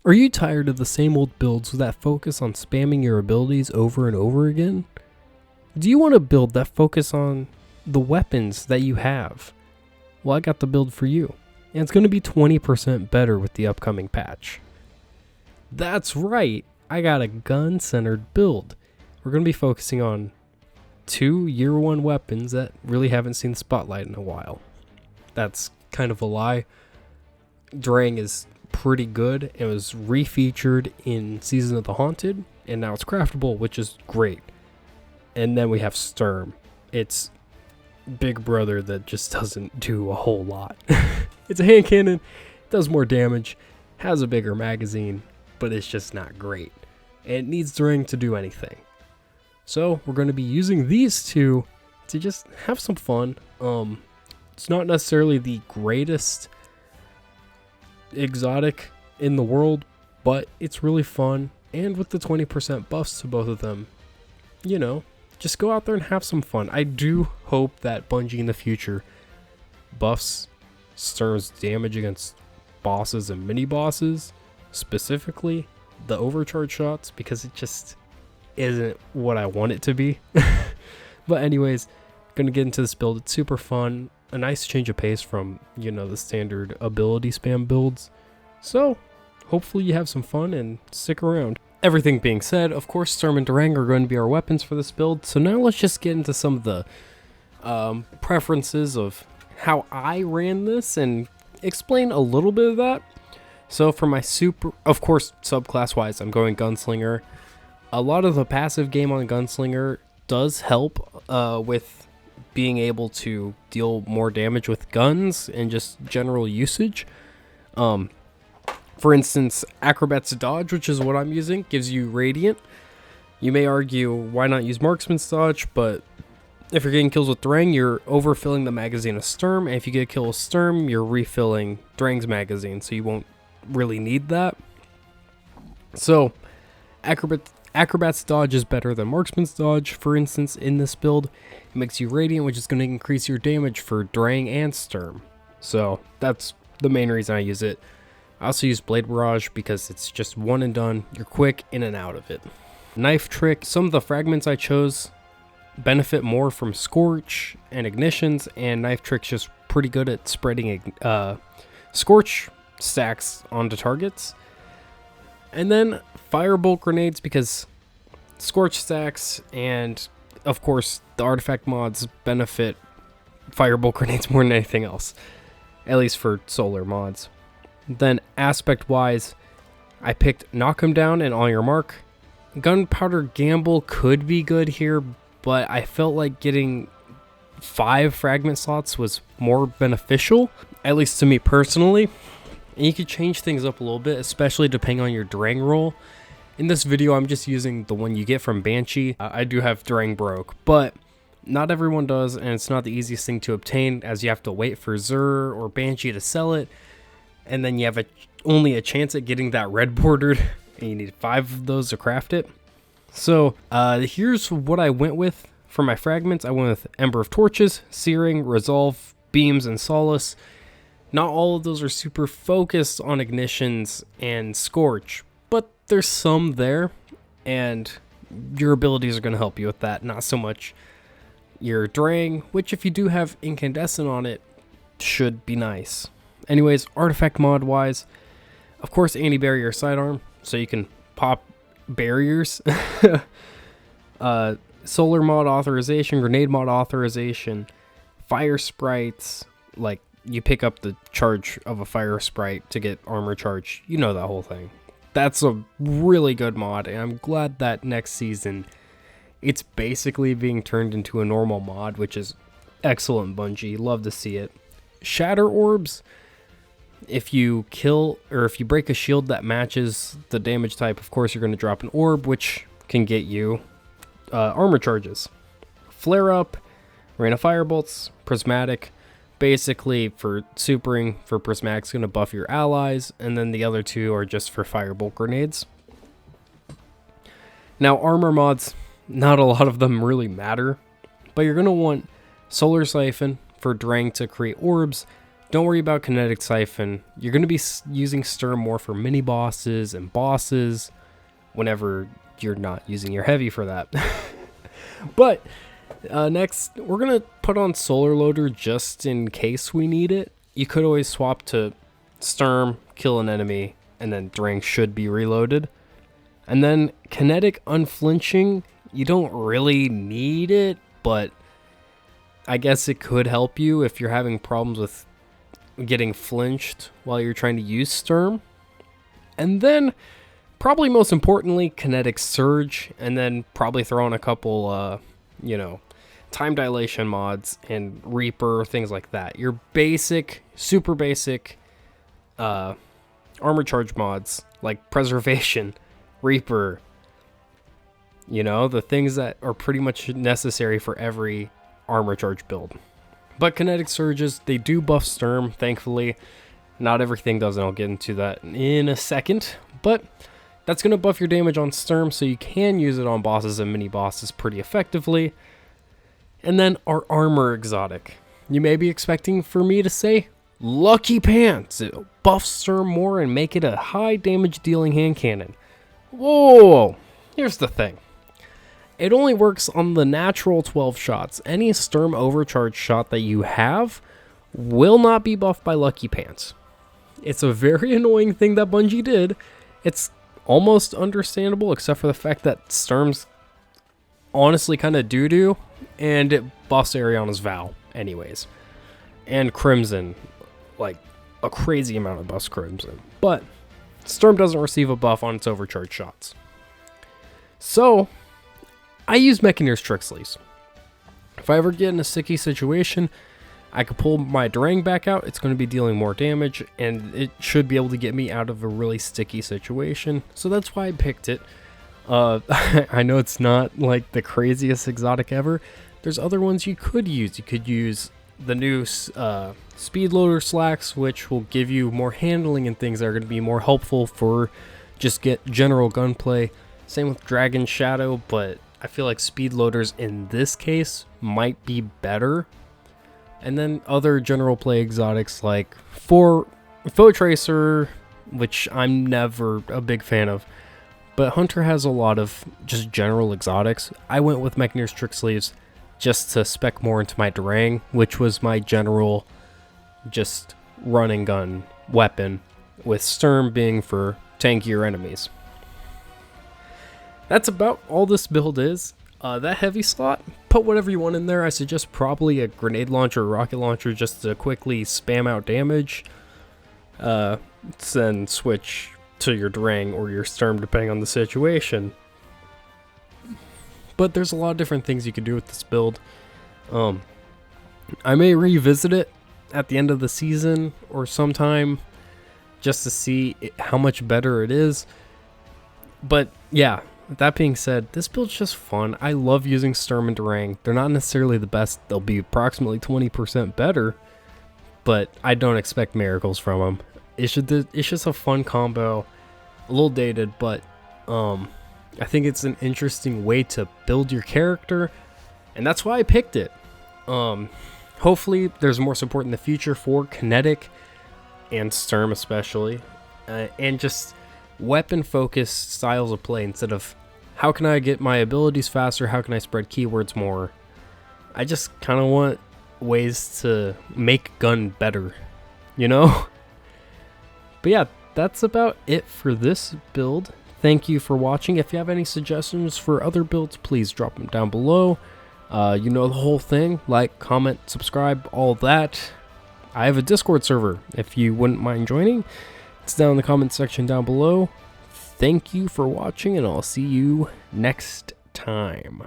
Are you tired of the same old builds that focus on spamming your abilities over and over again? Do you want a build that focus on the weapons that you have? Well, I got the build for you, and it's going to be 20% better with the upcoming patch. That's right, I got a gun-centered build. We're going to be focusing on 2 year 1 weapons that really haven't seen the spotlight in a while. That's kind of a lie. Drang is pretty good. It was refeatured in Season of the Haunted, and now it's craftable, which is great. And then we have Sturm. It's Big Brother that just doesn't do a whole lot. It's a hand cannon, does more damage, has a bigger magazine, but it's just not great. And it needs Drang to do anything. So we're going to be using these two to just have some fun. It's not necessarily the greatest exotic in the world, but it's really fun, and with the 20% buffs to both of them, you know, just go out there and have some fun. I do hope that Bungie in the future buffs Sturm's damage against bosses and mini bosses, specifically the overcharge shots, because it just isn't what I want it to be. But anyways, gonna get into this build. It's super fun, a nice change of pace from, you know, the standard ability spam builds. So hopefully you have some fun and stick around. Everything being said, of course, Sturm and Drang are going to be our weapons for this build. So now let's just get into some of the preferences of how I ran this and explain a little bit of that. So for my super, of course, subclass wise, I'm going Gunslinger. A lot of the passive game on Gunslinger does help with being able to deal more damage with guns and just general usage. For instance, Acrobat's Dodge, which is what I'm using, gives you Radiant. You may argue, why not use Marksman's Dodge? But if you're getting kills with Drang, you're overfilling the magazine of Sturm. And if you get a kill with Sturm, you're refilling Drang's magazine, so you won't really need that. So, Acrobat's Dodge is better than Marksman's Dodge, for instance, in this build. It makes you Radiant, which is going to increase your damage for Drang and Sturm. So, that's the main reason I use it. I also use Blade Barrage because it's just one and done. You're quick in and out of it. Knife Trick. Some of the fragments I chose benefit more from Scorch and Ignitions, and Knife Trick's just pretty good at spreading Scorch stacks onto targets. And then Firebolt Grenades, because Scorch stacks and, of course, the artifact mods benefit Firebolt Grenades more than anything else, at least for solar mods. Then aspect-wise, I picked Knock 'em Down and On Your Mark. Gunpowder Gamble could be good here, but I felt like getting 5 fragment slots was more beneficial, at least to me personally. And you could change things up a little bit, especially depending on your Drang roll. In this video, I'm just using the one you get from Banshee. I do have Drang broke, but not everyone does, and it's not the easiest thing to obtain, as you have to wait for Zur or Banshee to sell it, and then you have only a chance at getting that red bordered, and you need 5 of those to craft it. So here's what I went with for my fragments. I went with Ember of Torches, Searing, Resolve, Beams, and Solace. Not all of those are super focused on Ignitions and Scorch, but there's some there, and your abilities are going to help you with that, not so much your Drang, which if you do have Incandescent on it, should be nice. Anyways, artifact mod wise, of course, anti-barrier sidearm, so you can pop barriers. Solar mod authorization, grenade mod authorization, fire sprites, like you pick up the charge of a fire sprite to get armor charge. You know that whole thing. That's a really good mod, and I'm glad that next season it's basically being turned into a normal mod, which is excellent, Bungie. Love to see it. Shatter orbs. If you kill or if you break a shield that matches the damage type, of course you're going to drop an orb, which can get you armor charges. Flare up, Rain of Firebolts, Prismatic. Basically for supering for Prismatic's going to buff your allies, and then the other 2 are just for Firebolt Grenades. Now armor mods, not a lot of them really matter, but you're going to want Solar Siphon for Drang to create orbs, don't worry about Kinetic Siphon. You're going to be using Sturm more for mini bosses and bosses whenever you're not using your heavy for that. But next, we're going to put on Solar Loader just in case we need it. You could always swap to Sturm, kill an enemy, and then Drang should be reloaded. And then Kinetic Unflinching, you don't really need it, but I guess it could help you if you're having problems with getting flinched while you're trying to use Sturm. And then, probably most importantly, Kinetic Surge, and then probably throw in a couple, time dilation mods and Reaper, things like that. Your basic, super basic armor charge mods like Preservation, Reaper, the things that are pretty much necessary for every armor charge build. But Kinetic Surges, they do buff Sturm, thankfully. Not everything does, and I'll get into that in a second. But that's going to buff your damage on Sturm, so you can use it on bosses and mini bosses pretty effectively. And then our armor exotic. You may be expecting for me to say, Lucky Pants. It'll buff Sturm more and make it a high damage dealing hand cannon. Whoa! Here's the thing. It only works on the natural 12 shots. Any Sturm overcharge shot that you have will not be buffed by Lucky Pants. It's a very annoying thing that Bungie did. It's almost understandable, except for the fact that Sturm's honestly kind of doo-doo, and it buffs Ariana's Vow anyways. And Crimson, like a crazy amount of buffs Crimson. But Sturm doesn't receive a buff on its overcharged shots. So, I use Mechaneer's Trick Sleeves. If I ever get in a sticky situation, I could pull my Drang back out. It's going to be dealing more damage, and it should be able to get me out of a really sticky situation. So that's why I picked it. I know it's not like the craziest exotic ever. There's other ones you could use. You could use the new Speed Loader Slacks, which will give you more handling and things that are going to be more helpful for just get general gunplay. Same with Dragon Shadow, but I feel like Speed Loaders in this case might be better. And then other general play exotics like Foe Tracer, which I'm never a big fan of. But Hunter has a lot of just general exotics. I went with Mechaneer's Trick Sleeves just to spec more into my Drang, which was my general just run and gun weapon, with Sturm being for tankier enemies. That's about all this build is. That heavy slot, put whatever you want in there. I suggest probably a grenade launcher or rocket launcher just to quickly spam out damage. Then switch to your Drang or your Sturm depending on the situation. But there's a lot of different things you can do with this build. I may revisit it at the end of the season or sometime just to see how much better it is. But yeah, with that being said, this build's just fun. I love using Sturm and Drang. They're not necessarily the best. They'll be approximately 20% better, but I don't expect miracles from them. It's just a fun combo, a little dated, but I think it's an interesting way to build your character, and that's why I picked it. Hopefully there's more support in the future for Kinetic and Sturm especially, and just weapon-focused styles of play instead of how can I get my abilities faster, how can I spread keywords more. I just kind of want ways to make gun better, But yeah, that's about it for this build. Thank you for watching. If you have any suggestions for other builds, please drop them down below. The whole thing. Like, comment, subscribe, all that. I have a Discord server if you wouldn't mind joining. It's down in the comment section down below. Thank you for watching, and I'll see you next time.